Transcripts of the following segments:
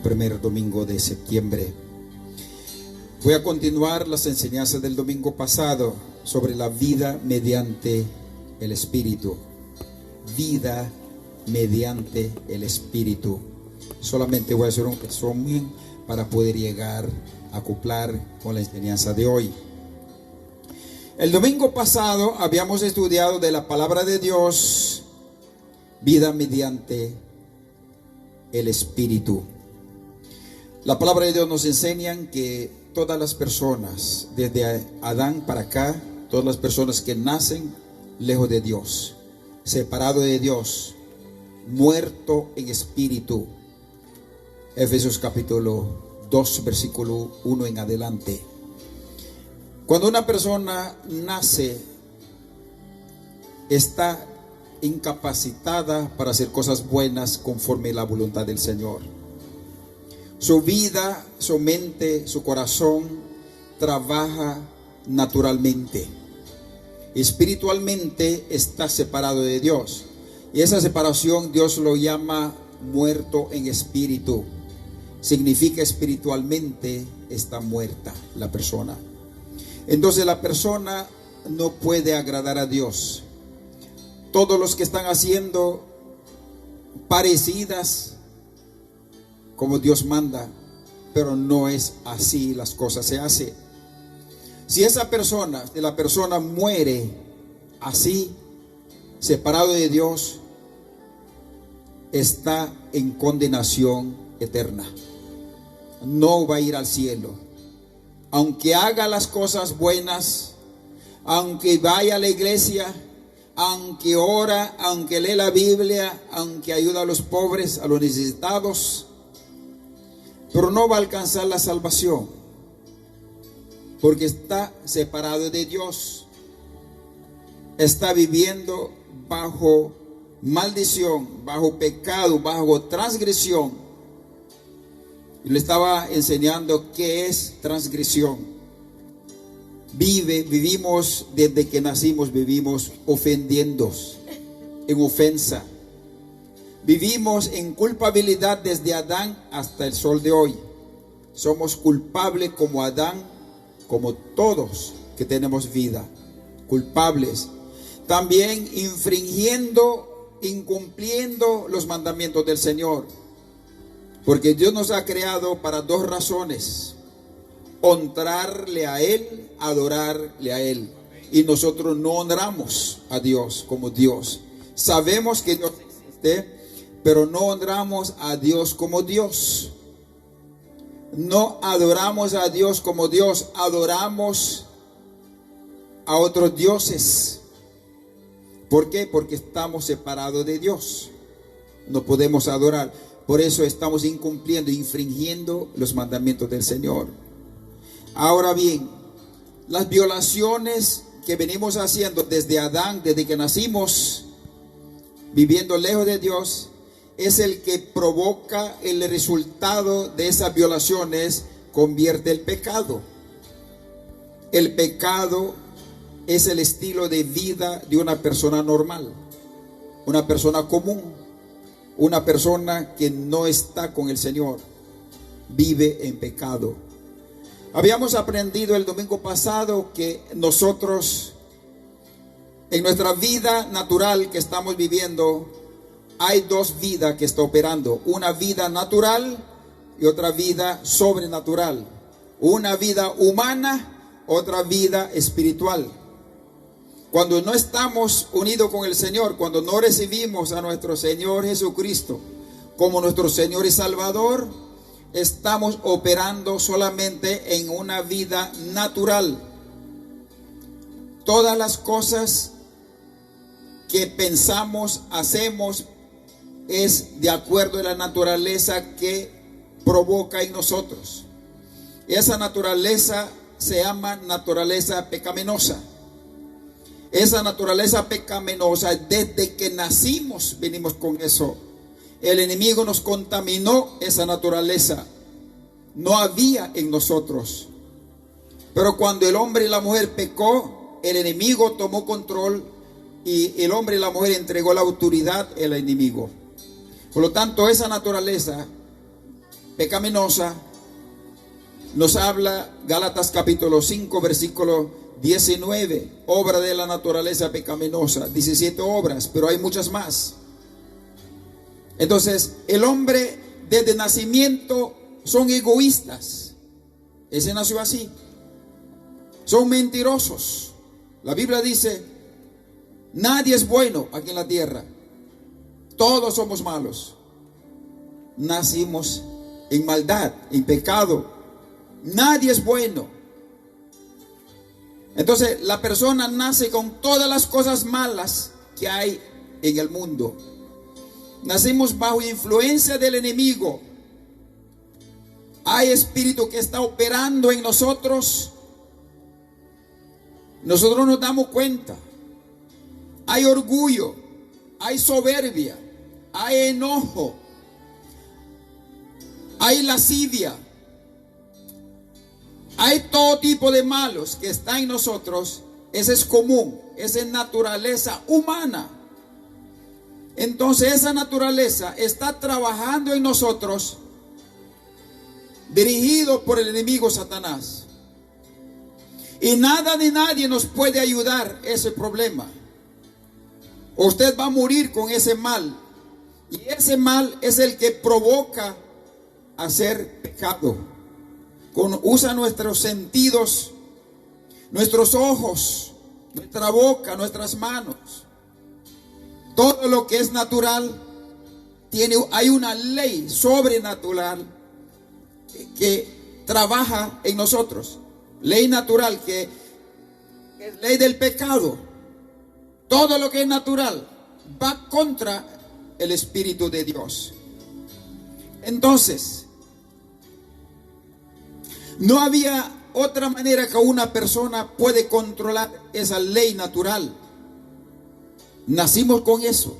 primer domingo de septiembre. Voy a continuar las enseñanzas del domingo pasado sobre la vida mediante el Espíritu. Vida mediante el Espíritu. Solamente voy a hacer un resumen para poder llegar a acoplar con la enseñanza de hoy. El domingo pasado habíamos estudiado de la palabra de Dios, vida mediante el Espíritu. La palabra de Dios nos enseña que todas las personas, desde Adán para acá, todas las personas que nacen lejos de Dios, separado de Dios, muerto en espíritu. Efesios capítulo 2, versículo 1 en adelante. Cuando una persona nace, está incapacitada para hacer cosas buenas conforme a la voluntad del Señor. Su vida, su mente, su corazón trabaja naturalmente. Espiritualmente está separado de Dios. Y esa separación Dios lo llama muerto en espíritu. Significa espiritualmente está muerta la persona. Entonces la persona no puede agradar a Dios. Todos los que están haciendo parecidas como Dios manda, pero no es así las cosas se hacen. Si la persona muere así, separado de Dios, está en condenación eterna. No va a ir al cielo. Aunque haga las cosas buenas, aunque vaya a la iglesia, aunque ora, aunque lee la Biblia, aunque ayuda a los pobres, a los necesitados, pero no va a alcanzar la salvación, porque está separado de Dios, está viviendo bajo maldición, bajo pecado, bajo transgresión. Y le estaba enseñando qué es transgresión. Vivimos desde que nacimos, vivimos ofendiendo, en ofensa. Vivimos en culpabilidad desde Adán hasta el sol de hoy. Somos culpables como Adán, como todos que tenemos vida, culpables. También incumpliendo los mandamientos del Señor. Porque Dios nos ha creado para dos razones: honrarle a Él, adorarle a Él. Y nosotros no honramos a Dios como Dios. Sabemos que Dios existe, pero no honramos a Dios como Dios. No adoramos a Dios como Dios, adoramos a otros dioses. ¿Por qué? Porque estamos separados de Dios. No podemos adorar. Por eso estamos incumpliendo, infringiendo los mandamientos del Señor. Ahora bien, las violaciones que venimos haciendo desde Adán, desde que nacimos, viviendo lejos de Dios, es el que provoca el resultado de esas violaciones, convierte el pecado. El pecado es el estilo de vida de una persona normal, una persona común. Una persona que no está con el Señor vive en pecado. Habíamos aprendido el domingo pasado que nosotros, en nuestra vida natural que estamos viviendo, hay dos vidas que está operando. Una vida natural y otra vida sobrenatural. Una vida humana, otra vida espiritual. Cuando no estamos unidos con el Señor, cuando no recibimos a nuestro Señor Jesucristo como nuestro Señor y Salvador, estamos operando solamente en una vida natural. Todas las cosas que pensamos, hacemos, es de acuerdo a la naturaleza que provoca en nosotros. Esa naturaleza se llama naturaleza pecaminosa. Esa naturaleza pecaminosa, desde que nacimos, venimos con eso. El enemigo nos contaminó esa naturaleza. No había en nosotros. Pero cuando el hombre y la mujer pecó, el enemigo tomó control y el hombre y la mujer entregó la autoridad al enemigo. Por lo tanto, esa naturaleza pecaminosa, nos habla Gálatas capítulo 5, versículo 19, obra de la naturaleza pecaminosa, 17 obras, pero hay muchas más. Entonces, el hombre desde nacimiento son egoístas. Ese nació así. Son mentirosos. La Biblia dice, nadie es bueno aquí en la tierra. Todos somos malos. Nacimos en maldad, en pecado. Nadie es bueno. Entonces la persona nace con todas las cosas malas que hay en el mundo. Nacimos bajo influencia del enemigo. Hay espíritu que está operando en nosotros. Nosotros nos damos cuenta. Hay orgullo, hay soberbia, hay enojo, hay lascivia. Hay todo tipo de malos que está en nosotros. Ese es común, esa es naturaleza humana. Entonces esa naturaleza está trabajando en nosotros, dirigido por el enemigo Satanás. Y nada ni nadie nos puede ayudar ese problema. Usted va a morir con ese mal. Y ese mal es el que provoca hacer pecado. Usa nuestros sentidos, nuestros ojos, nuestra boca, nuestras manos. Todo lo que es natural, hay una ley sobrenatural que trabaja en nosotros. Ley natural que es ley del pecado. Todo lo que es natural va contra el Espíritu de Dios. Entonces, no había otra manera que una persona puede controlar esa ley natural. Nacimos con eso.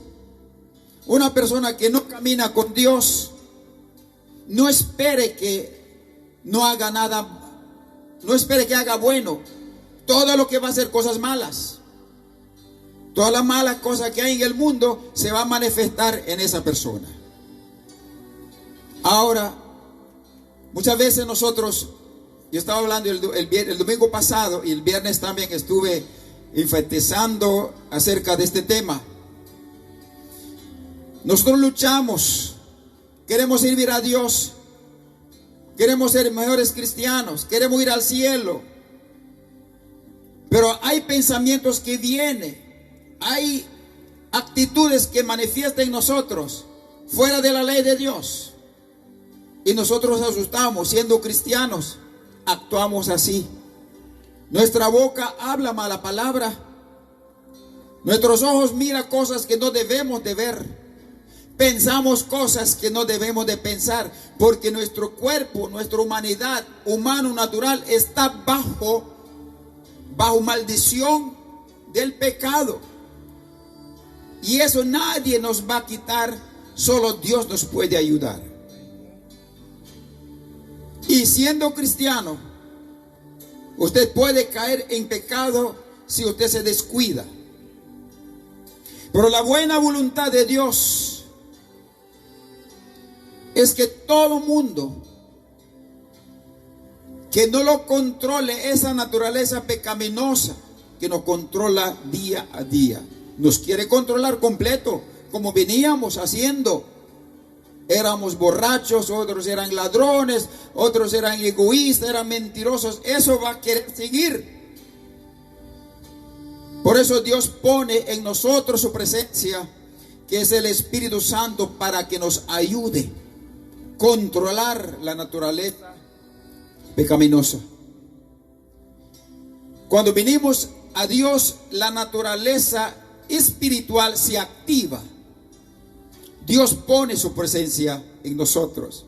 Una persona que no camina con Dios, no espere que no haga nada, no espere que haga bueno. Todo lo que va a hacer cosas malas, todas las malas cosas que hay en el mundo se va a manifestar en esa persona. Ahora, muchas veces nosotros, yo estaba hablando el domingo pasado y el viernes también estuve enfatizando acerca de este tema. Nosotros luchamos, queremos servir a Dios, queremos ser mejores cristianos, queremos ir al cielo. Pero hay pensamientos que vienen, hay actitudes que manifiestan en nosotros fuera de la ley de Dios. Y nosotros nos asustamos, siendo cristianos, actuamos así. Nuestra boca habla mala palabra. Nuestros ojos miran cosas que no debemos de ver. Pensamos cosas que no debemos de pensar, porque nuestro cuerpo, nuestra humanidad, humano natural, está bajo maldición del pecado. Y eso nadie nos va a quitar, solo Dios nos puede ayudar. Y siendo cristiano, usted puede caer en pecado si usted se descuida. Pero la buena voluntad de Dios es que todo mundo que no lo controle esa naturaleza pecaminosa que nos controla día a día, nos quiere controlar completo, como veníamos haciendo. Éramos borrachos, otros eran ladrones, otros eran egoístas, eran mentirosos. Eso va a querer seguir. Por eso Dios pone en nosotros su presencia, que es el Espíritu Santo, para que nos ayude a controlar la naturaleza pecaminosa. Cuando venimos a Dios, la naturaleza espiritual se activa. Dios pone su presencia en nosotros.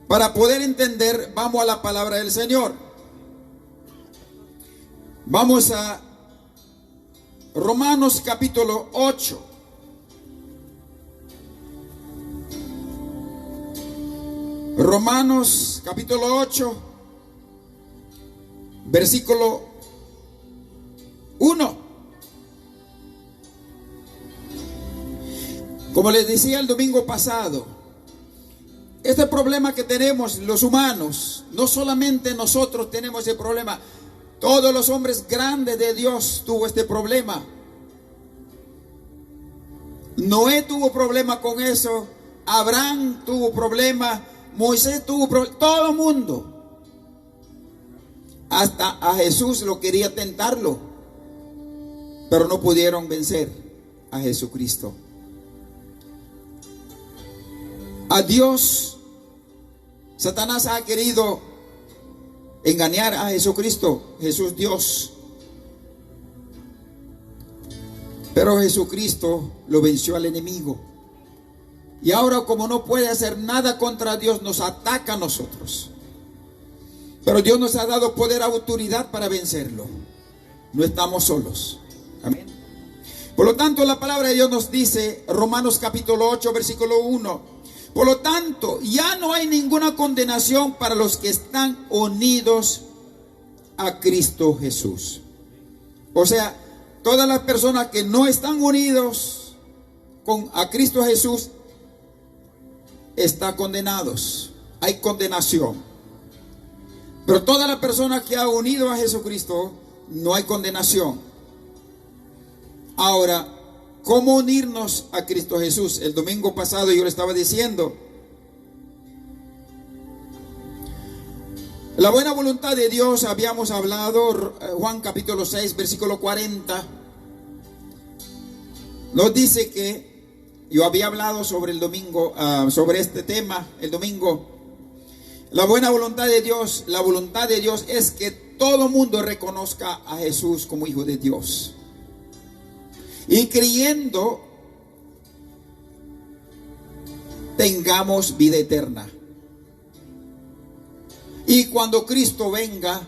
Para poder entender, vamos a la palabra del Señor. Vamos a Romanos capítulo 8. Romanos capítulo 8, versículo 1. Como les decía el domingo pasado, Este problema que tenemos los humanos, no solamente nosotros tenemos ese problema, todos los hombres grandes de Dios tuvo este problema. Noé tuvo problema con eso, Abraham tuvo problema, Moisés tuvo problema, todo el mundo. Hasta a Jesús lo quería tentarlo, pero no pudieron vencer a Jesucristo. A Dios, Satanás ha querido engañar a Jesucristo, Jesús Dios. Pero Jesucristo lo venció al enemigo. Y ahora, como no puede hacer nada contra Dios, nos ataca a nosotros. Pero Dios nos ha dado poder, autoridad para vencerlo. No estamos solos. Amén. Por lo tanto, la palabra de Dios nos dice, Romanos capítulo 8, versículo 1. Por lo tanto, ya no hay ninguna condenación para los que están unidos a Cristo Jesús. O sea, todas las personas que no están unidos a Cristo Jesús están condenados. Hay condenación. Pero todas las personas que han unido a Jesucristo, no hay condenación. Ahora, ¿cómo unirnos a Cristo Jesús? El domingo pasado yo le estaba diciendo, la buena voluntad de Dios, habíamos hablado, Juan capítulo 6, versículo 40, nos dice que, yo había hablado sobre el domingo, sobre este tema, el domingo, la buena voluntad de Dios, la voluntad de Dios es que todo mundo reconozca a Jesús como Hijo de Dios. Y creyendo, tengamos vida eterna. Y cuando Cristo venga,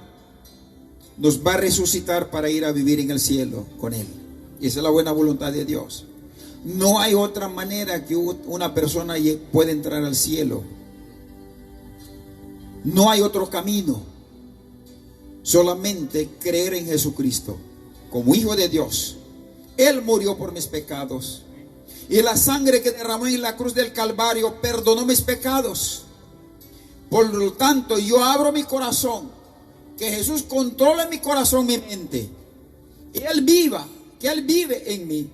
nos va a resucitar para ir a vivir en el cielo con Él. Y esa es la buena voluntad de Dios. No hay otra manera que una persona pueda entrar al cielo. No hay otro camino. Solamente creer en Jesucristo como Hijo de Dios. Él murió por mis pecados. Y la sangre que derramó en la cruz del Calvario perdonó mis pecados. Por lo tanto, yo abro mi corazón. Que Jesús controle mi corazón, mi mente. Y Él viva, que Él vive en mí.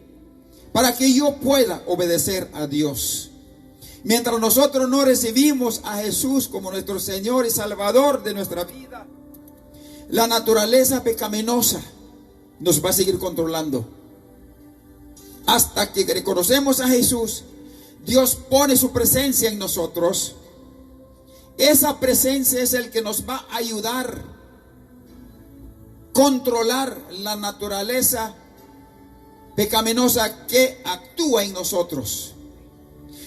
Para que yo pueda obedecer a Dios. Mientras nosotros no recibimos a Jesús como nuestro Señor y Salvador de nuestra vida, la naturaleza pecaminosa nos va a seguir controlando. Hasta que reconocemos a Jesús, Dios pone su presencia en nosotros. Esa presencia es el que nos va a ayudar a controlar la naturaleza pecaminosa que actúa en nosotros.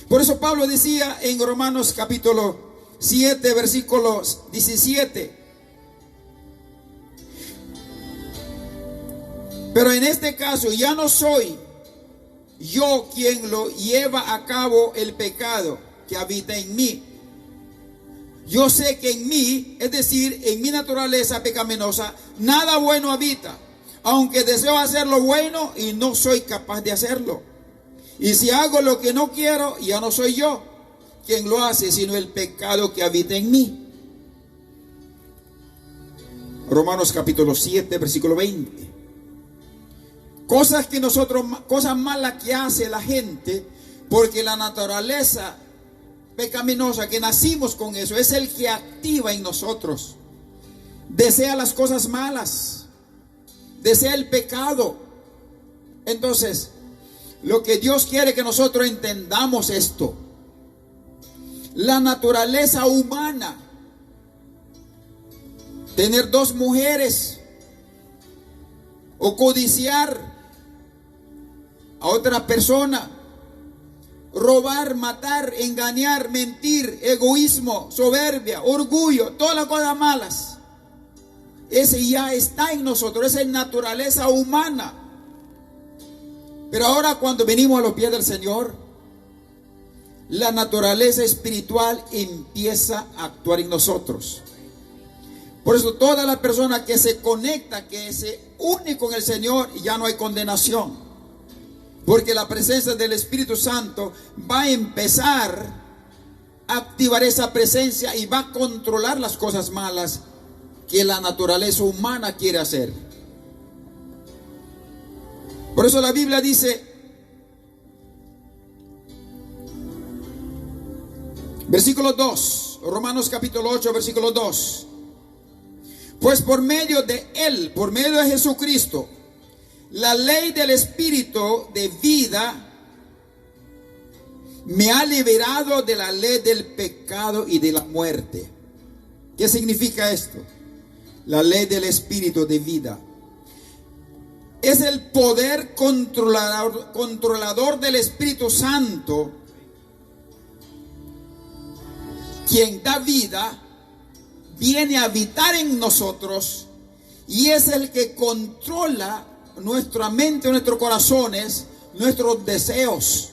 Por eso Pablo decía en Romanos capítulo 7, versículo 17. Pero en este caso ya no soy yo quien lo lleva a cabo el pecado que habita en mí. Yo sé que en mí, es decir, en mi naturaleza pecaminosa, nada bueno habita. Aunque deseo hacer lo bueno y no soy capaz de hacerlo. Y si hago lo que no quiero, ya no soy yo quien lo hace, sino el pecado que habita en mí. Romanos capítulo 7, versículo 20. Cosas malas que hace la gente, porque la naturaleza pecaminosa que nacimos con eso es el que activa en nosotros. Desea las cosas malas, desea el pecado. Entonces, lo que Dios quiere que nosotros entendamos esto. La naturaleza humana, tener dos mujeres o codiciar a otra persona, robar, matar, engañar, mentir, egoísmo, soberbia, orgullo, todas las cosas malas. Ese ya está en nosotros, esa es naturaleza humana. Pero ahora cuando venimos a los pies del Señor, la naturaleza espiritual empieza a actuar en nosotros. Por eso toda la persona que se conecta, que se une con el Señor, ya no hay condenación. Porque la presencia del Espíritu Santo va a empezar activar esa presencia y va a controlar las cosas malas que la naturaleza humana quiere hacer. Por eso la Biblia dice, versículo 2, Romanos capítulo 8, versículo 2. Pues por medio de Él, por medio de Jesucristo, la ley del Espíritu de vida me ha liberado de la ley del pecado y de la muerte. ¿Qué significa esto? La ley del Espíritu de vida es el poder controlador del Espíritu Santo, quien da vida, viene a habitar en nosotros y es el que controla nuestra mente, nuestros corazones, nuestros deseos.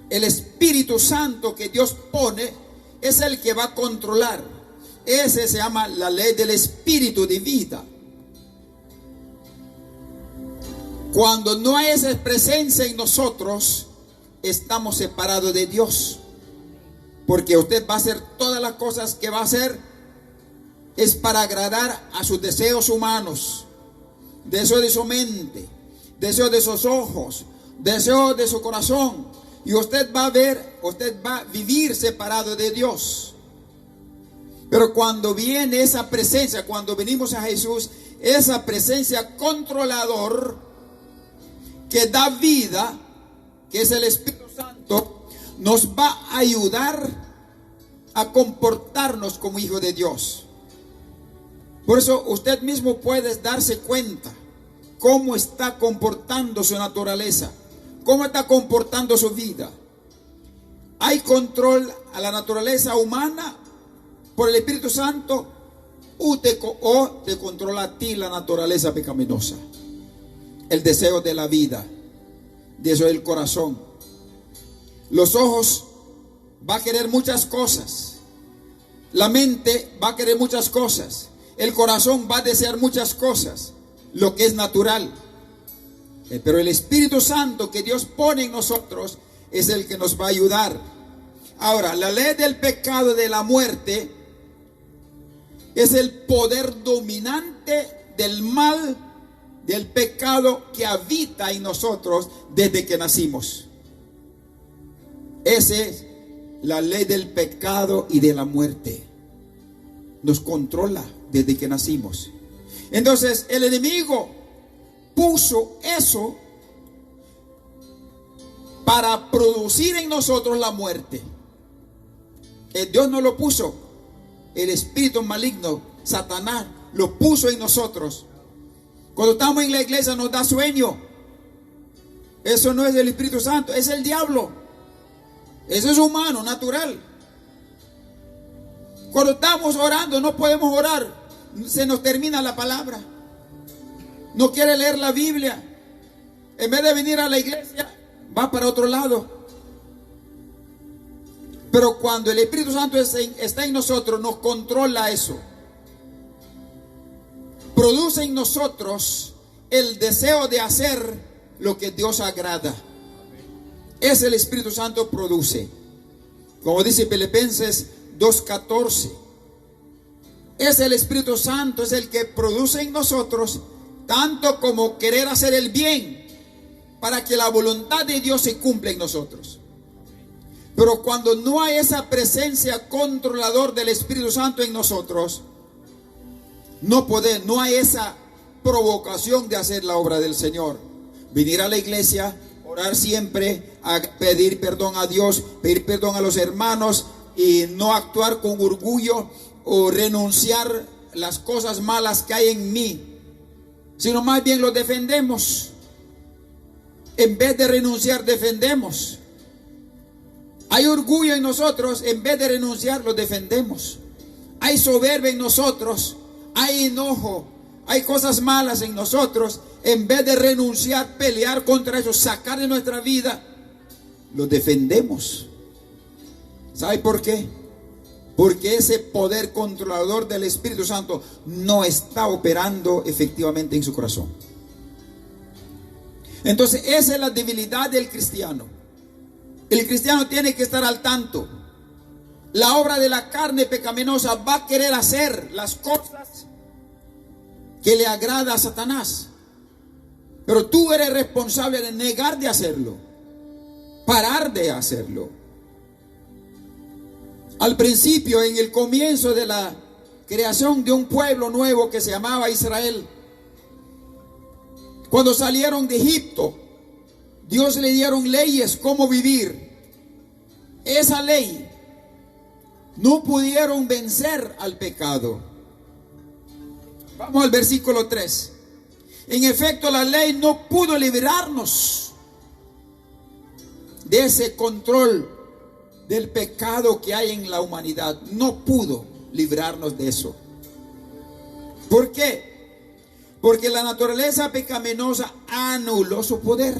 El Espíritu Santo que Dios pone es el que va a controlar. Ese se llama la ley del Espíritu de vida. Cuando no hay esa presencia en nosotros, estamos separados de Dios. Porque usted va a hacer todas las cosas que va a hacer es para agradar a sus deseos humanos, deseos de su mente, deseos de sus ojos, deseos de su corazón. Y usted va a vivir separado de Dios. Pero cuando viene esa presencia, cuando venimos a Jesús, esa presencia controlador que da vida, que es el Espíritu Santo, nos va a ayudar a comportarnos como hijos de Dios. Por eso usted mismo puede darse cuenta cómo está comportando su naturaleza, cómo está comportando su vida. ¿Hay control a la naturaleza humana por el Espíritu Santo o te controla a ti la naturaleza pecaminosa? El deseo de la vida, deseo del corazón. Los ojos va a querer muchas cosas. La mente va a querer muchas cosas. El corazón va a desear muchas cosas, lo que es natural. Pero el Espíritu Santo que Dios pone en nosotros es el que nos va a ayudar. Ahora, la ley del pecado de la muerte es el poder dominante del mal, del pecado que habita en nosotros desde que nacimos. Esa es la ley del pecado y de la muerte. Nos controla desde que nacimos. Entonces el enemigo puso eso para producir en nosotros la muerte. Dios no lo puso. El espíritu maligno, Satanás, lo puso en nosotros. Cuando estamos en la iglesia nos da sueño. Eso no es el Espíritu Santo, es el diablo. Eso es humano, natural. Cuando estamos orando no podemos orar. Se nos termina la palabra. No quiere leer la Biblia. En vez de venir a la iglesia, va para otro lado. Pero cuando el Espíritu Santo está en nosotros, nos controla eso. Produce en nosotros el deseo de hacer lo que Dios agrada. Es el Espíritu Santo produce. Como dice Filipenses 2:14. Es el Espíritu Santo, es el que produce en nosotros tanto como querer hacer el bien para que la voluntad de Dios se cumpla en nosotros. Pero cuando no hay esa presencia controlador del Espíritu Santo en nosotros, no hay esa provocación de hacer la obra del Señor. Venir a la iglesia, orar siempre, a pedir perdón a Dios, pedir perdón a los hermanos y no actuar con orgullo o renunciar las cosas malas que hay en mí, sino más bien lo defendemos. En vez de renunciar, defendemos. Hay orgullo en nosotros, en vez de renunciar, lo defendemos. Hay soberbia en nosotros, hay enojo, hay cosas malas en nosotros. En vez de renunciar, pelear contra eso, sacar de nuestra vida, lo defendemos. ¿Sabe por qué? Porque ese poder controlador del Espíritu Santo no está operando efectivamente en su corazón. Entonces esa es la debilidad del cristiano. El cristiano tiene que estar al tanto. la obra de la carne pecaminosa va a querer hacer las cosas que le agrada a Satanás. Pero tú eres responsable de negar de hacerlo, parar de hacerlo. Al principio, en el comienzo de la creación de un pueblo nuevo que se llamaba Israel, cuando salieron de Egipto, Dios le dieron leyes cómo vivir. Esa ley no pudieron vencer al pecado. Vamos al versículo 3. En efecto, la ley no pudo librarnos de ese control del pecado que hay en la humanidad. No pudo librarnos de eso. ¿Por qué? Porque la naturaleza pecaminosa anuló su poder.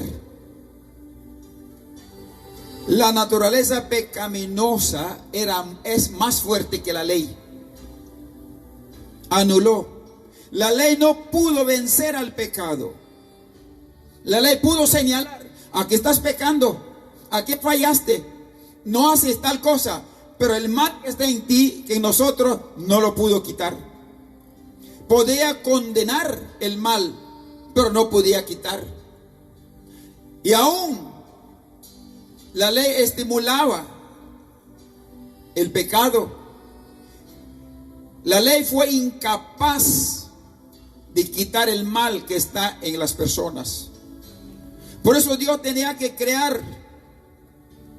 La naturaleza pecaminosa es más fuerte que la ley. Anuló. La ley no pudo vencer al pecado. La ley pudo señalar: aquí estás pecando, aquí fallaste, no haces tal cosa. Pero el mal que está en ti, que en nosotros, no lo pudo quitar. Podía condenar el mal, pero no podía quitar. Y aún la ley estimulaba el pecado. La ley fue incapaz de quitar el mal que está en las personas. Por eso Dios tenía que crear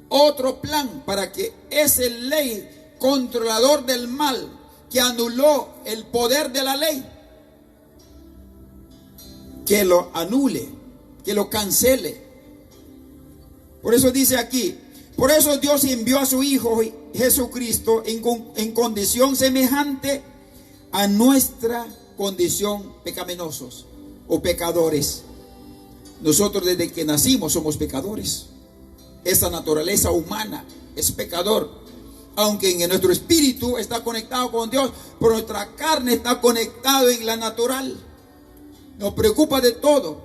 otro plan para que ese ley controlador del mal, que anuló el poder de la ley, que lo anule, que lo cancele. Por eso dice aquí: por eso Dios envió a su Hijo Jesucristo en condición semejante a nuestra condición pecaminosos o pecadores. Nosotros desde que nacimos somos pecadores. Esa naturaleza humana es pecador, aunque en nuestro espíritu está conectado con Dios, pero nuestra carne está conectado en la natural. Nos preocupa de todo.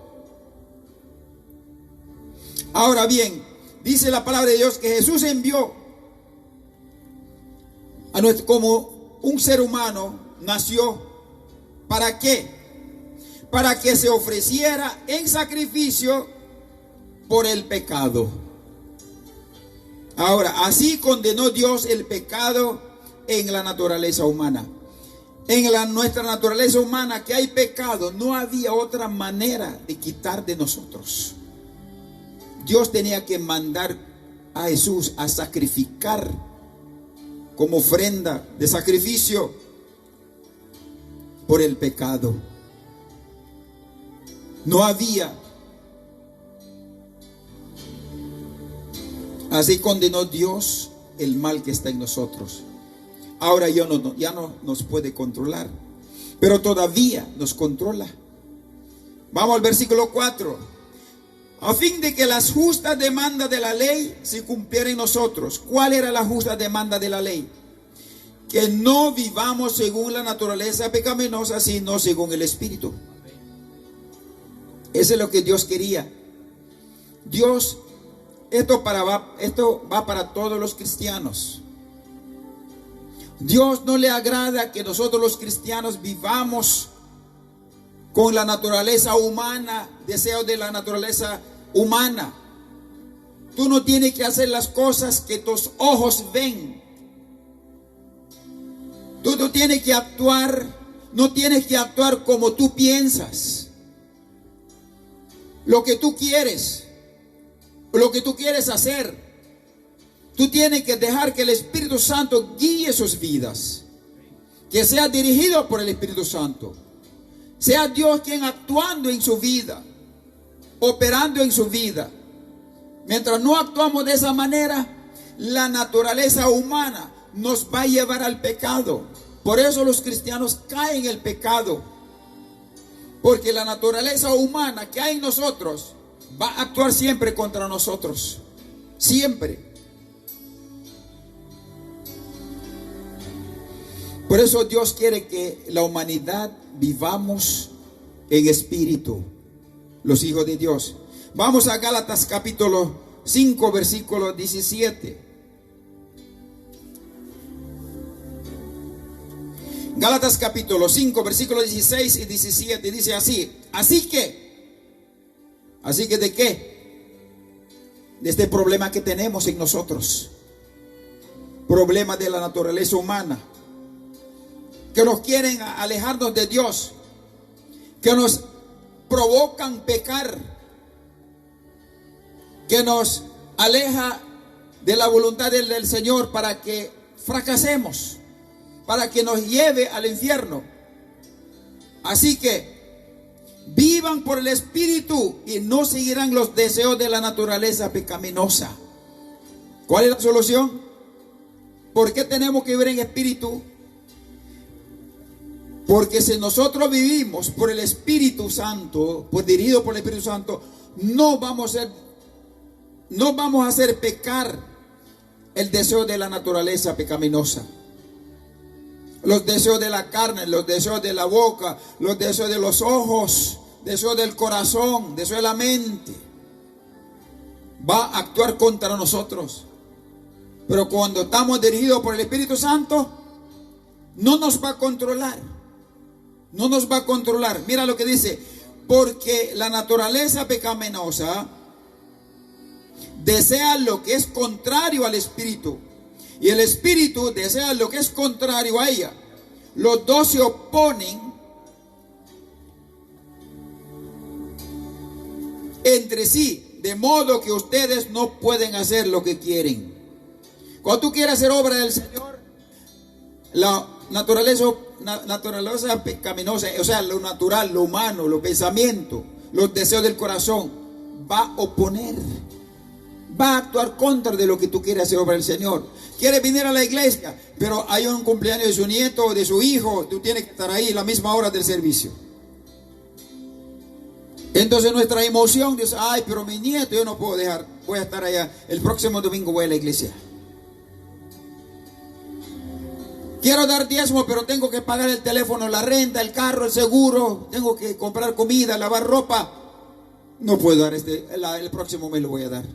Ahora bien, dice la palabra de Dios que Jesús envió a nuestro, como un ser humano, nació. ¿Para qué? Para que se ofreciera en sacrificio por el pecado. Ahora, así condenó Dios el pecado en la naturaleza humana. En nuestra naturaleza humana que hay pecado, no había otra manera de quitar de nosotros. Dios tenía que mandar a Jesús a sacrificar como ofrenda de sacrificio por el pecado. No había. Así condenó Dios el mal que está en nosotros. Ahora ya no nos puede controlar, pero todavía nos controla. Vamos al versículo 4. A fin de que las justas demandas de la ley se cumplieran en nosotros. ¿Cuál era la justa demanda de la ley? Que no vivamos según la naturaleza pecaminosa, sino según el Espíritu. Eso es lo que Dios quería. Dios, esto va para todos los cristianos. Dios no le agrada que nosotros los cristianos vivamos con la naturaleza humana, deseos de la naturaleza humana. Tú no tienes que hacer las cosas que tus ojos ven. Tú no tienes que actuar como tú piensas. Lo que tú quieres hacer. Tú tienes que dejar que el Espíritu Santo guíe sus vidas. Que sea dirigido por el Espíritu Santo. Sea Dios quien actuando en su vida, operando en su vida. Mientras no actuamos de esa manera, la naturaleza humana nos va a llevar al pecado. Por eso los cristianos caen en el pecado. Porque la naturaleza humana que hay en nosotros va a actuar siempre contra nosotros. Siempre. Por eso Dios quiere que la humanidad vivamos en espíritu, los hijos de Dios. Vamos a Gálatas capítulo 5, versículo 17. Gálatas capítulo 5, versículos 16 y 17, dice así: así que ¿de qué? De este problema que tenemos en nosotros, problema de la naturaleza humana, que nos quieren alejarnos de Dios, que nos provocan pecar, que nos aleja de la voluntad del Señor para que fracasemos, para que nos lleve al infierno. Así que vivan por el Espíritu y no seguirán los deseos de la naturaleza pecaminosa. ¿Cuál es la solución? ¿Por qué tenemos que vivir en espíritu? Porque si nosotros vivimos por el Espíritu Santo, pues dirigido por el Espíritu Santo, no vamos a hacer pecar el deseo de la naturaleza pecaminosa. Los deseos de la carne, los deseos de la boca, los deseos de los ojos, deseos del corazón, deseos de la mente. Va a actuar contra nosotros. Pero cuando estamos dirigidos por el Espíritu Santo, no nos va a controlar. No nos va a controlar. Mira lo que dice: porque la naturaleza pecaminosa desea lo que es contrario al Espíritu, y el Espíritu desea lo que es contrario a ella. Los dos se oponen entre sí, de modo que ustedes no pueden hacer lo que quieren. Cuando tú quieres hacer obra del Señor, la naturaleza pecaminosa, o sea, lo natural, lo humano, los pensamientos, los deseos del corazón, va a oponer, va a actuar contra de lo que tú quieres hacer obra del Señor. Quieres venir a la iglesia, pero hay un cumpleaños de su nieto o de su hijo, tú tienes que estar ahí a la misma hora del servicio. Entonces nuestra emoción dice: ay, pero mi nieto yo no puedo dejar, voy a estar allá, el próximo domingo voy a la iglesia. Quiero dar diezmo, pero tengo que pagar el teléfono, la renta, el carro, el seguro, tengo que comprar comida, lavar ropa. No puedo dar el próximo mes lo voy a dar.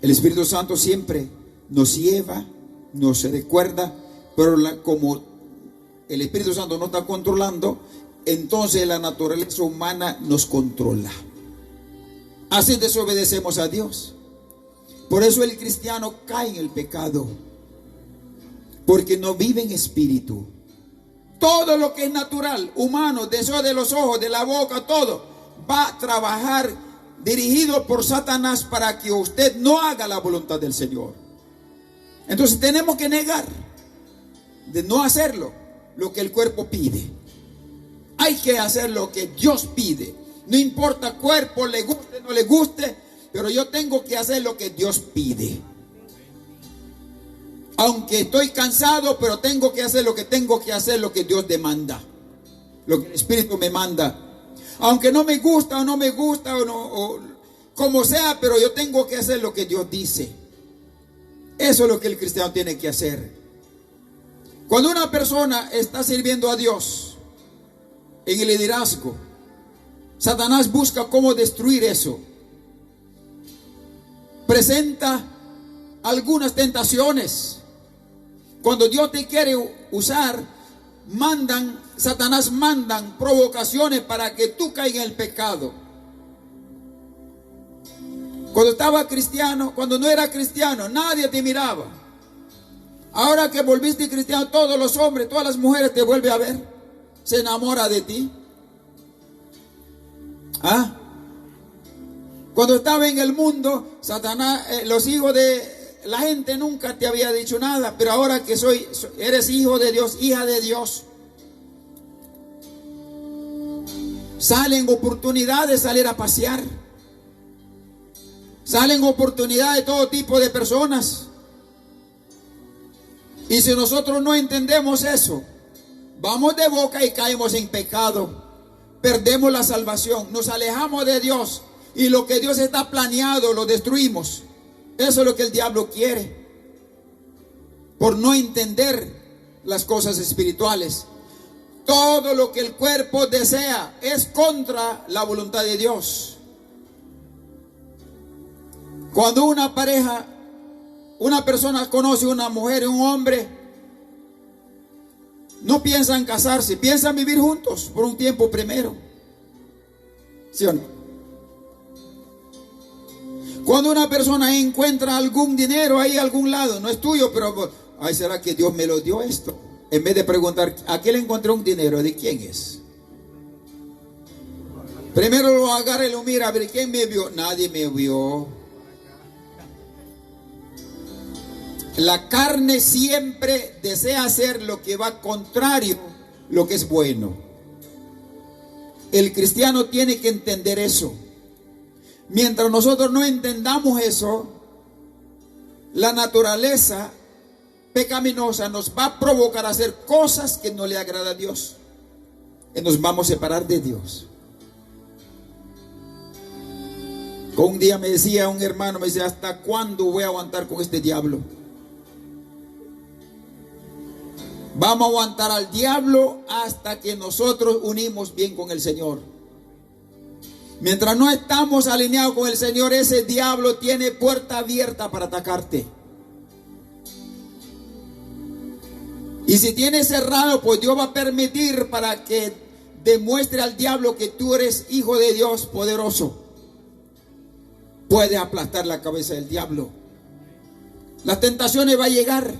El Espíritu Santo siempre nos lleva, nos recuerda, pero como el Espíritu Santo no está controlando, entonces la naturaleza humana nos controla. Así desobedecemos a Dios. Por eso el cristiano cae en el pecado, porque no vive en espíritu. Todo lo que es natural, humano, deseo de los ojos, de la boca, todo va a trabajar dirigido por Satanás para que usted no haga la voluntad del Señor. Entonces tenemos que negar, de no hacerlo, lo que el cuerpo pide. Hay que hacer lo que Dios pide. No importa cuerpo, le guste, no le guste, pero yo tengo que hacer lo que Dios pide. Aunque estoy cansado, pero tengo que hacer lo que Dios demanda, lo que el Espíritu me manda. Aunque no me gusta o como sea, pero yo tengo que hacer lo que Dios dice. Eso es lo que el cristiano tiene que hacer. Cuando una persona está sirviendo a Dios en el liderazgo, Satanás busca cómo destruir eso. Presenta algunas tentaciones. Cuando Dios te quiere usar, Satanás mandan provocaciones para que tú caigas en el pecado. Cuando estaba cristiano, cuando no era cristiano, nadie te miraba. Ahora que volviste cristiano, todos los hombres, todas las mujeres te vuelven a ver, se enamora de ti. Cuando estaba en el mundo, Satanás, los hijos de la gente nunca te había dicho nada, pero ahora que eres hijo de Dios, hija de Dios, salen oportunidades de salir a pasear, salen oportunidades de todo tipo de personas. Y si nosotros no entendemos eso, vamos de boca y caemos en pecado, perdemos la salvación, nos alejamos de Dios y lo que Dios está planeado lo destruimos. Eso es lo que el diablo quiere, por no entender las cosas espirituales. Todo lo que el cuerpo desea es contra la voluntad de Dios. Cuando una persona conoce a una mujer y un hombre, no piensan casarse, piensan vivir juntos por un tiempo primero. ¿Sí o no? Cuando una persona encuentra algún dinero ahí a algún lado, no es tuyo, pero ay, ¿será que Dios me lo dio esto? En vez de preguntar, ¿a qué le encontré un dinero? ¿De quién es? Primero lo agarra y lo mira, a ver, ¿quién me vio? Nadie me vio. La carne siempre desea hacer lo que va contrario, lo que es bueno. El cristiano tiene que entender eso. Mientras nosotros no entendamos eso, la naturaleza pecaminosa nos va a provocar a hacer cosas que no le agrada a Dios. Y nos vamos a separar de Dios. Un día me decía un hermano, me decía, ¿hasta cuándo voy a aguantar con este diablo? Vamos a aguantar al diablo hasta que nosotros unimos bien con el Señor. Mientras no estamos alineados con el Señor, ese diablo tiene puerta abierta para atacarte. Y si tiene cerrado, pues Dios va a permitir para que demuestre al diablo que tú eres hijo de Dios poderoso. Puede aplastar la cabeza del diablo. Las tentaciones van a llegar,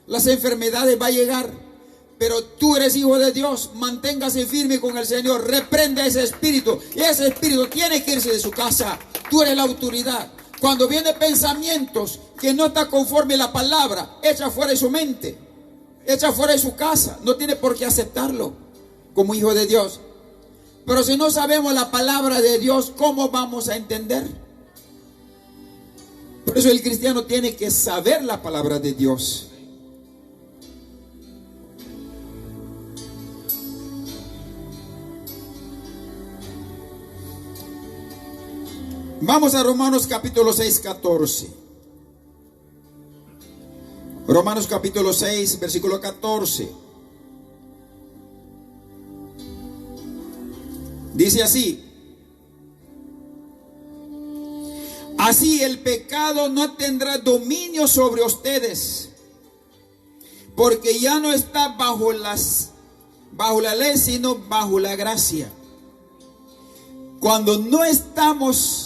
las enfermedades van a llegar, pero tú eres hijo de Dios. Manténgase firme con el Señor, reprenda ese espíritu, y ese espíritu tiene que irse de su casa. Tú eres la autoridad. Cuando vienen pensamientos que no están conforme a la palabra, echa fuera de su mente, echa fuera de su casa. No tiene por qué aceptarlo como hijo de Dios. Pero si no sabemos la palabra de Dios, ¿cómo vamos a entender? Por eso el cristiano tiene que saber la palabra de Dios. Vamos a Romanos capítulo 6, 14. Romanos capítulo 6, versículo 14. Dice así: así el pecado no tendrá dominio sobre ustedes, porque ya no está bajo la ley, sino bajo la gracia. Cuando no estamos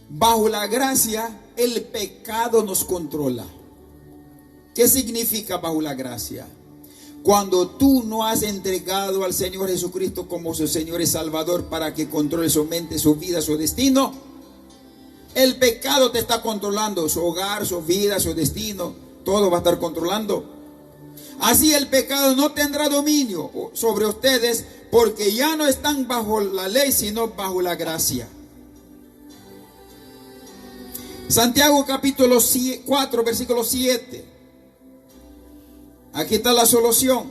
bajo la gracia, el pecado nos controla. ¿Qué significa bajo la gracia? Cuando tú no has entregado al Señor Jesucristo como su Señor y Salvador para que controle su mente, su vida, su destino, el pecado te está controlando, su hogar, su vida, su destino, todo va a estar controlando. Así el pecado no tendrá dominio sobre ustedes, porque ya no están bajo la ley, sino bajo la gracia. Santiago capítulo 4, versículo 7. Aquí está la solución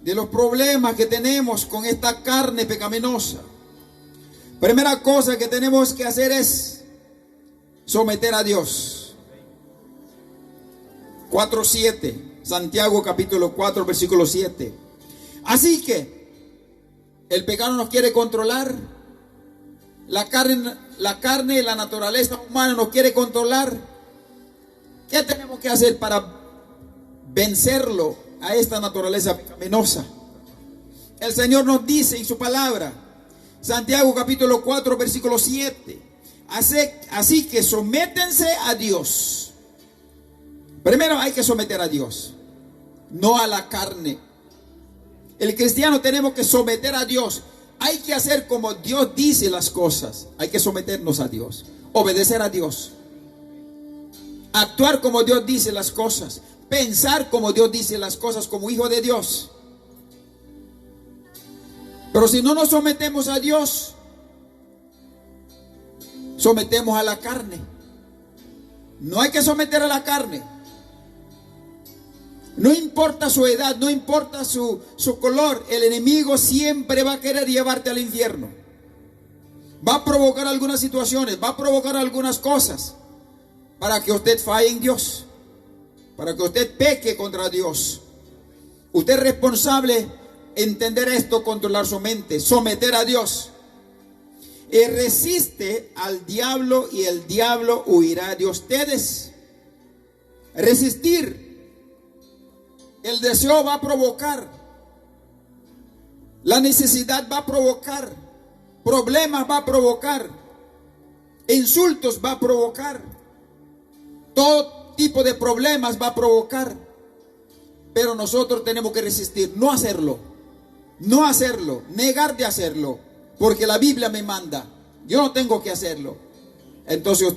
de los problemas que tenemos con esta carne pecaminosa. Primera cosa que tenemos que hacer es someter a Dios. 4:7. Santiago capítulo 4, versículo 7. Así que el pecado nos quiere controlar. La carne y la naturaleza humana nos quiere controlar. ¿Qué tenemos que hacer para vencerlo a esta naturaleza pecaminosa? El Señor nos dice en su palabra, Santiago capítulo 4, versículo 7. Así que sométense a Dios. Primero hay que someter a Dios, no a la carne. El cristiano tenemos que someter a Dios. Hay que hacer como Dios dice las cosas. Hay que someternos a Dios, obedecer a Dios, actuar como Dios dice las cosas, pensar como Dios dice las cosas como hijo de Dios. Pero si no nos sometemos a Dios, sometemos a la carne. No hay que someter a la carne. No importa su edad, no importa su color, el enemigo siempre va a querer llevarte al infierno. Va a provocar algunas situaciones, va a provocar algunas cosas para que usted falle en Dios, para que usted peque contra Dios. Usted es responsable entender esto, controlar su mente, someter a Dios. Y resiste al diablo y el diablo huirá de ustedes. Resistir El deseo va a provocar. La necesidad va a provocar. Problemas va a provocar. Insultos va a provocar. Todo tipo de problemas va a provocar. Pero nosotros tenemos que resistir, no hacerlo. No hacerlo, negar de hacerlo. Porque la Biblia me manda. Yo no tengo que hacerlo. Entonces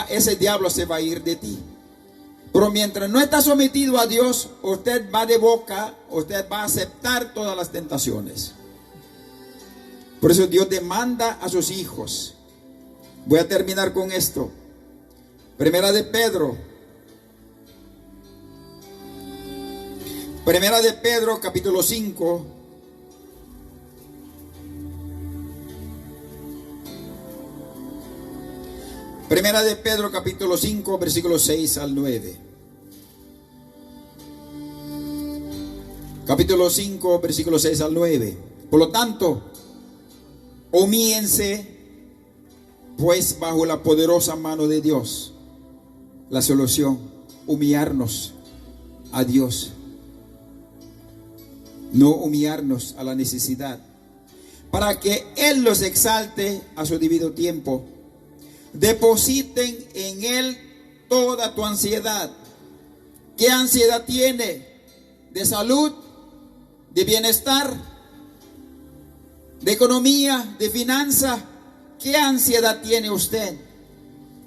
ese diablo se va a ir de ti. Pero mientras no está sometido a Dios, usted va de boca, usted va a aceptar todas las tentaciones. Por eso Dios demanda a sus hijos. Voy a terminar con esto. Primera de Pedro, capítulo 5. Primera de Pedro, capítulo 5, versículos 6 al 9. Capítulo 5, versículos 6 al 9. Por lo tanto, humíllense pues bajo la poderosa mano de Dios. La solución, humillarnos a Dios. No humillarnos a la necesidad. Para que Él los exalte a su debido tiempo. Depositen en Él toda tu ansiedad. ¿Qué ansiedad tiene? ¿De salud? ¿De bienestar? ¿De economía? ¿De finanza? ¿Qué ansiedad tiene usted?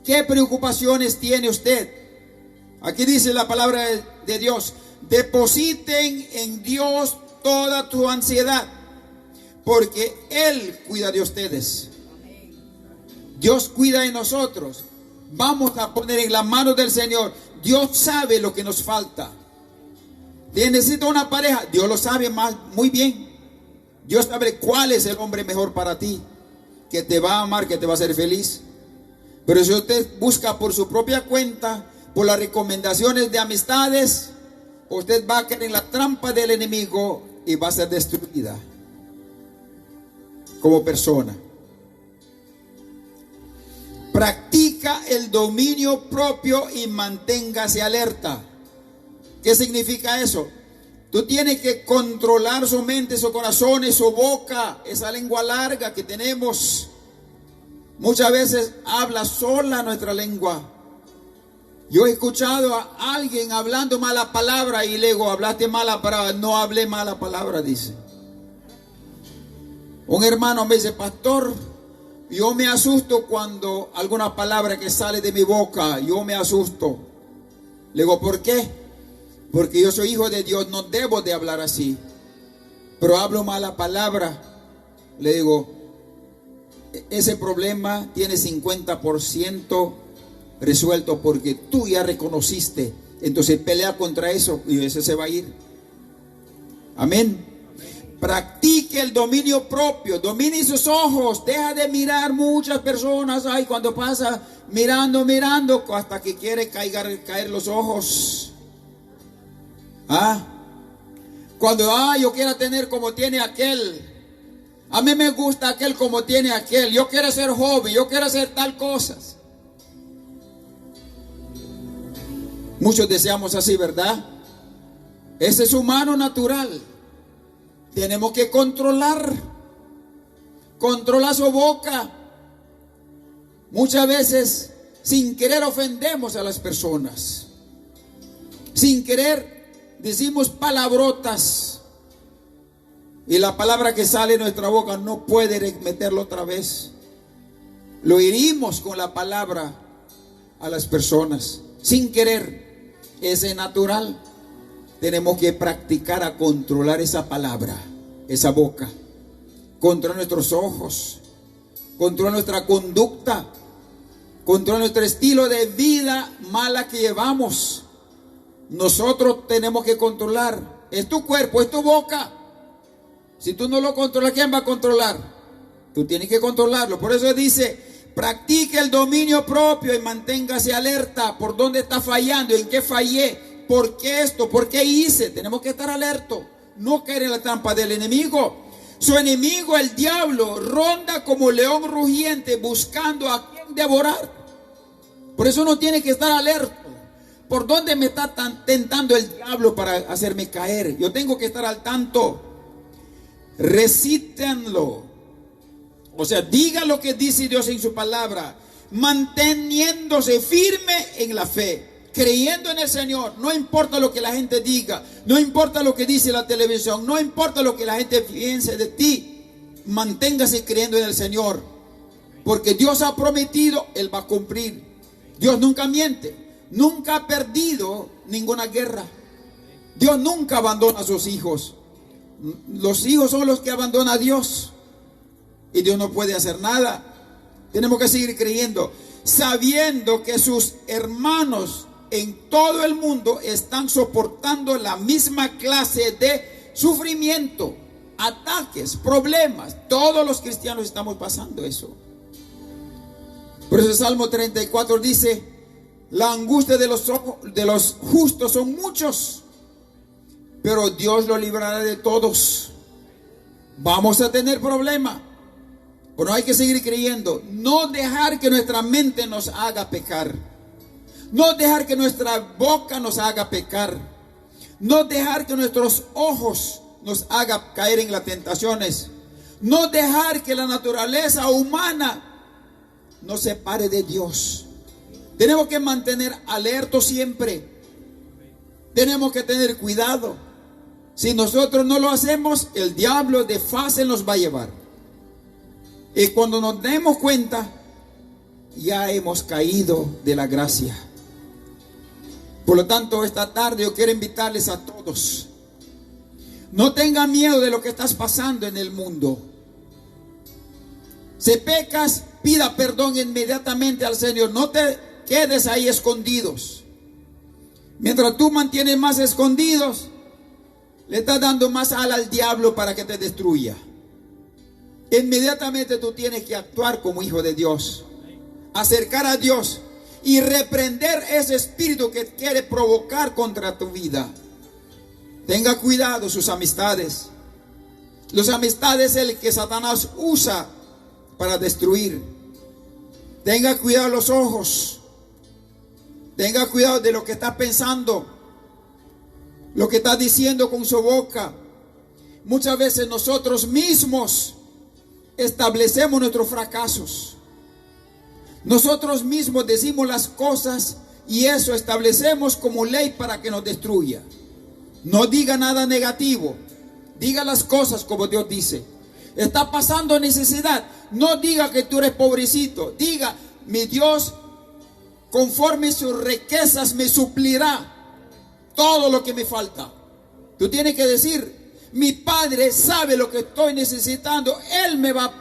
¿Qué preocupaciones tiene usted? Aquí dice la palabra de Dios: depositen en Dios toda tu ansiedad, porque Él cuida de ustedes. Dios cuida de nosotros. Vamos a poner en la mano del Señor. Dios sabe lo que nos falta. Si necesita una pareja, Dios lo sabe muy bien. Dios sabe cuál es el hombre mejor para ti, que te va a amar, que te va a hacer feliz. Pero si usted busca por su propia cuenta, por las recomendaciones de amistades, usted va a caer en la trampa del enemigo y va a ser destruida como persona. Practica el dominio propio y manténgase alerta. ¿Qué significa eso? Tú tienes que controlar su mente, su corazón y su boca, esa lengua larga que tenemos. Muchas veces habla sola nuestra lengua. Yo he escuchado a alguien hablando mala palabra y le digo: hablaste mala palabra. No hablé mala palabra, dice. Un hermano me dice: pastor, yo me asusto cuando alguna palabra que sale de mi boca, yo me asusto. Le digo: ¿por qué? Porque yo soy hijo de Dios, no debo de hablar así. Pero hablo mala palabra. Le digo: ese problema tiene 50% resuelto porque tú ya reconociste. Entonces pelea contra eso y ese se va a ir. Amén. Practique el dominio propio. Domine sus ojos. Deja de mirar muchas personas. Ay, cuando pasa mirando hasta que quiere caer los ojos. Cuando yo quiero tener como tiene aquel. A mí me gusta aquel como tiene aquel. Yo quiero ser joven. Yo quiero hacer tal cosas. Muchos deseamos así, ¿verdad? Ese es humano natural. Tenemos que controlar su boca. Muchas veces sin querer ofendemos a las personas. Sin querer decimos palabrotas. Y la palabra que sale de nuestra boca no puede meterlo otra vez. Lo herimos con la palabra a las personas. Sin querer. Ese es natural. Tenemos que practicar a controlar esa palabra, esa boca. Controlar nuestros ojos. Controlar nuestra conducta. Controlar nuestro estilo de vida mala que llevamos. Nosotros tenemos que controlar. Es tu cuerpo, es tu boca. Si tú no lo controlas, ¿quién va a controlar? Tú tienes que controlarlo. Por eso dice: practique el dominio propio y manténgase alerta. ¿Por dónde está fallando? ¿En qué fallé? ¿Por qué esto? ¿Por qué hice? Tenemos que estar alertos. No caer en la trampa del enemigo. Su enemigo, el diablo, ronda como león rugiente buscando a quien devorar. Por eso uno tiene que estar alerta. ¿Por dónde me está tentando el diablo para hacerme caer? Yo tengo que estar al tanto. Recítenlo. O sea, diga lo que dice Dios en su palabra, manteniéndose firme en la fe, creyendo en el Señor. No importa lo que la gente diga, no importa lo que dice la televisión, no importa lo que la gente piense de ti. Manténgase creyendo en el Señor, porque Dios ha prometido, Él va a cumplir. Dios nunca miente, nunca ha perdido ninguna guerra. Dios nunca abandona a sus hijos. Los hijos son los que abandonan a Dios, y Dios no puede hacer nada. Tenemos que seguir creyendo, sabiendo que sus hermanos en todo el mundo están soportando la misma clase de sufrimiento, ataques, problemas. Todos los cristianos estamos pasando eso. Por eso el Salmo 34 dice: la angustia de los justos son muchos, pero Dios lo librará de todos. Vamos a tener problemas, pero hay que seguir creyendo. No dejar que nuestra mente nos haga pecar. No dejar que nuestra boca nos haga pecar. No dejar que nuestros ojos nos haga caer en las tentaciones. No dejar que la naturaleza humana nos separe de Dios. Tenemos que mantener alertos siempre. Tenemos que tener cuidado. Si nosotros no lo hacemos, el diablo de fácil nos va a llevar. Y cuando nos demos cuenta, ya hemos caído de la gracia. Por lo tanto, esta tarde yo quiero invitarles a todos: no tengan miedo de lo que estás pasando en el mundo. Si pecas, pida perdón inmediatamente al Señor. No te quedes ahí escondidos. Mientras tú mantienes más escondidos, le estás dando más ala al diablo para que te destruya. Inmediatamente tú tienes que actuar como hijo de Dios, acercar a Dios y reprender ese espíritu que quiere provocar contra tu vida. Tenga cuidado sus amistades. Las amistades es el que Satanás usa para destruir. Tenga cuidado los ojos. Tenga cuidado de lo que está pensando, lo que está diciendo con su boca. Muchas veces nosotros mismos establecemos nuestros fracasos. Nosotros mismos decimos las cosas y eso establecemos como ley para que nos destruya. No diga nada negativo. Diga las cosas como Dios dice. Está pasando necesidad. No diga que tú eres pobrecito. Diga: mi Dios, conforme sus riquezas, me suplirá todo lo que me falta. Tú tienes que decir: mi Padre sabe lo que estoy necesitando. Él me va a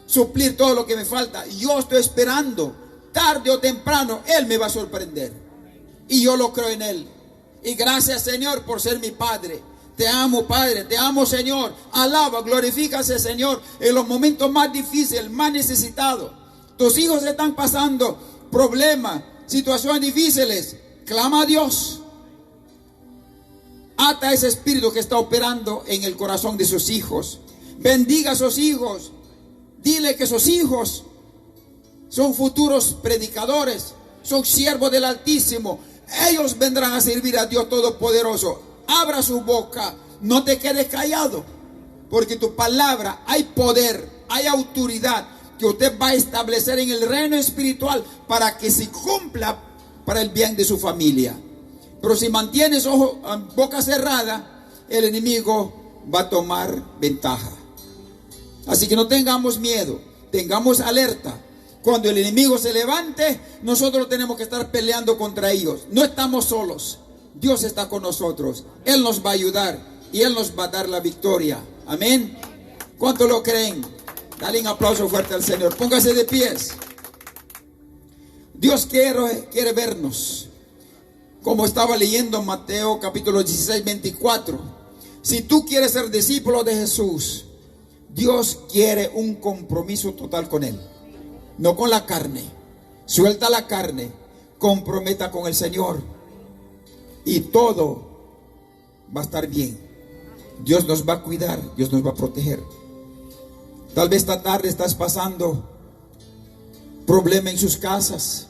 suplir todo lo que me falta. Yo estoy esperando. Tarde o temprano Él me va a sorprender. Y yo lo creo en Él. Y gracias, Señor, por ser mi Padre. Te amo, Padre. Te amo, Señor. Alaba, glorifícase, Señor, en los momentos más difíciles, más necesitados. Tus hijos están pasando problemas, situaciones difíciles. Clama a Dios. Ata ese espíritu que está operando en el corazón de sus hijos. Bendiga a sus hijos. Dile que sus hijos son futuros predicadores, son siervos del Altísimo. Ellos vendrán a servir a Dios Todopoderoso. Abra su boca, no te quedes callado, porque tu palabra hay poder, hay autoridad que usted va a establecer en el reino espiritual para que se cumpla para el bien de su familia. Pero si mantienes boca cerrada, el enemigo va a tomar ventaja. Así que no tengamos miedo, tengamos alerta. Cuando el enemigo se levante, nosotros tenemos que estar peleando contra ellos. No estamos solos. Dios está con nosotros. Él nos va a ayudar y Él nos va a dar la victoria. Amén. ¿Cuántos lo creen? Dale un aplauso fuerte al Señor. Póngase de pies. Dios quiere vernos. Como estaba leyendo en Mateo capítulo 16, 24. Si tú quieres ser discípulo de Jesús, Dios quiere un compromiso total con Él. No con la carne. Suelta la carne. Comprometa con el Señor. Y todo va a estar bien. Dios nos va a cuidar. Dios nos va a proteger. Tal vez esta tarde estás pasando problema en sus casas.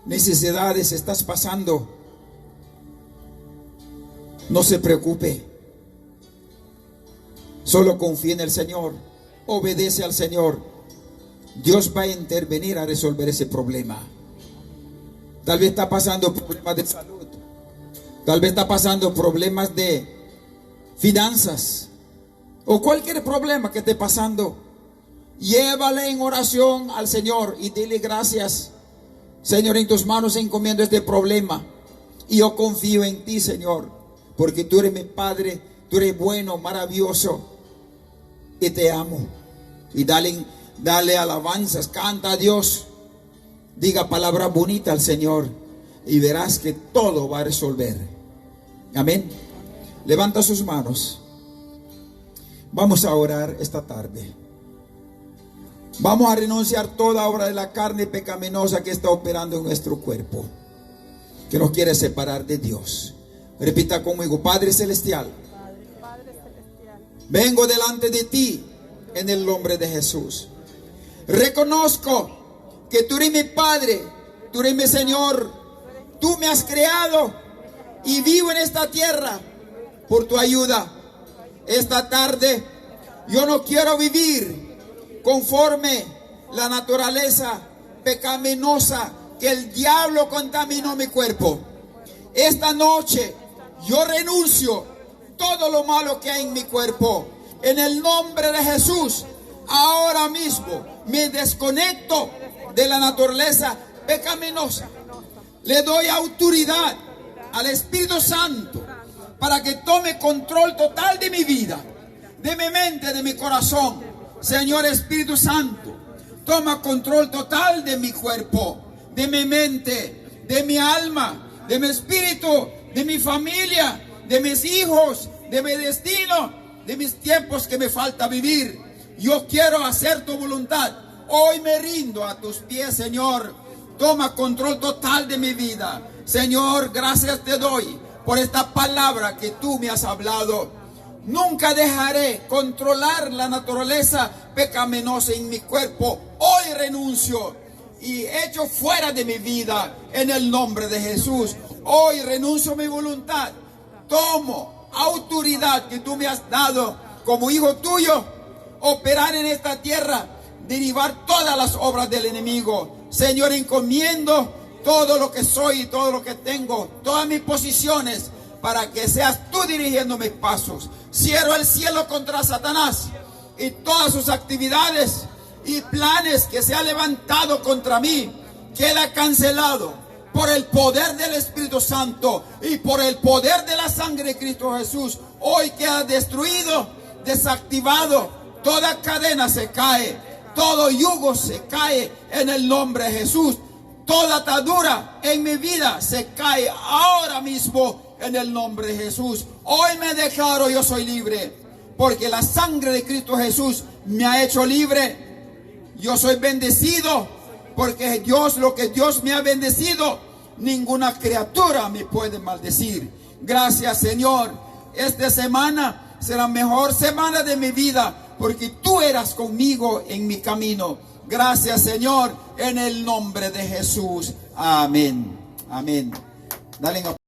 necesidades estás pasando, no se preocupe. Solo confía en el Señor, obedece al Señor. Dios va a intervenir a resolver ese problema. Tal vez está pasando problemas de salud, tal vez está pasando problemas de finanzas, o cualquier problema que esté pasando. Llévale en oración al Señor y dile: gracias, Señor, en tus manos encomiendo este problema, y yo confío en ti, Señor, porque tú eres mi Padre, tú eres bueno, maravilloso, y te amo. Y dale alabanzas, canta a Dios, diga palabras bonitas al Señor, y verás que todo va a resolver. Amén. Levanta sus manos. Vamos a orar esta tarde. Vamos a renunciar toda obra de la carne pecaminosa que está operando en nuestro cuerpo, que nos quiere separar de Dios. Repita conmigo: Padre Celestial, vengo delante de ti en el nombre de Jesús. Reconozco que tú eres mi Padre, tú eres mi Señor, tú me has creado y vivo en esta tierra por tu ayuda. Esta tarde yo no quiero vivir conforme la naturaleza pecaminosa que el diablo contaminó mi cuerpo. Esta noche yo renuncio todo lo malo que hay en mi cuerpo. En el nombre de Jesús, ahora mismo me desconecto de la naturaleza pecaminosa. Le doy autoridad al Espíritu Santo para que tome control total de mi vida, de mi mente, de mi corazón. Señor Espíritu Santo, toma control total de mi cuerpo, de mi mente, de mi alma, de mi espíritu, de mi familia, de mis hijos, de mi destino, de mis tiempos que me falta vivir. Yo quiero hacer tu voluntad. Hoy me rindo a tus pies, Señor. Toma control total de mi vida. Señor, gracias te doy por esta palabra que tú me has hablado. Nunca dejaré controlar la naturaleza pecaminosa en mi cuerpo. Hoy renuncio y echo fuera de mi vida en el nombre de Jesús. Hoy renuncio a mi voluntad. Tomo autoridad que tú me has dado como hijo tuyo, operar en esta tierra, derivar todas las obras del enemigo. Señor, encomiendo todo lo que soy y todo lo que tengo, todas mis posiciones, para que seas tú dirigiendo mis pasos. Cierro el cielo contra Satanás y todas sus actividades y planes que se ha levantado contra mí. Queda cancelado por el poder del Espíritu Santo y por el poder de la sangre de Cristo Jesús. Hoy queda destruido, desactivado. Toda cadena se cae, todo yugo se cae en el nombre de Jesús. Toda atadura en mi vida se cae ahora mismo en el nombre de Jesús. Hoy me declaro: yo soy libre, porque la sangre de Cristo Jesús me ha hecho libre. Yo soy bendecido, porque Dios, lo que Dios me ha bendecido, ninguna criatura me puede maldecir. Gracias, Señor. Esta semana será la mejor semana de mi vida, porque tú eras conmigo en mi camino. Gracias, Señor, en el nombre de Jesús. Amén. Amén. Dale